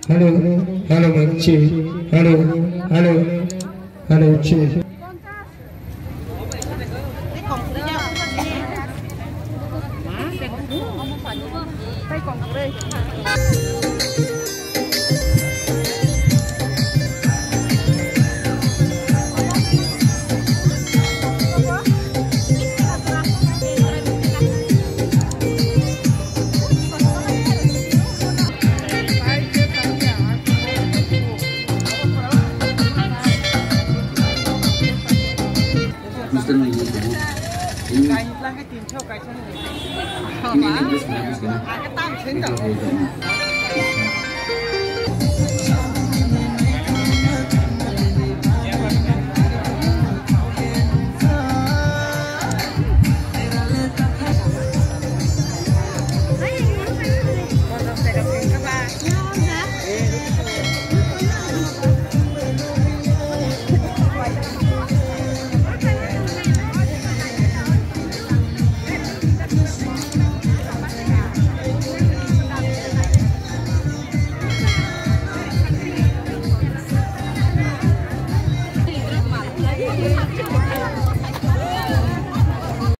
Hello, hello, chị. Hello, chị. Cái lang cái tiền theo cái chân này. Cái tam chính rồi.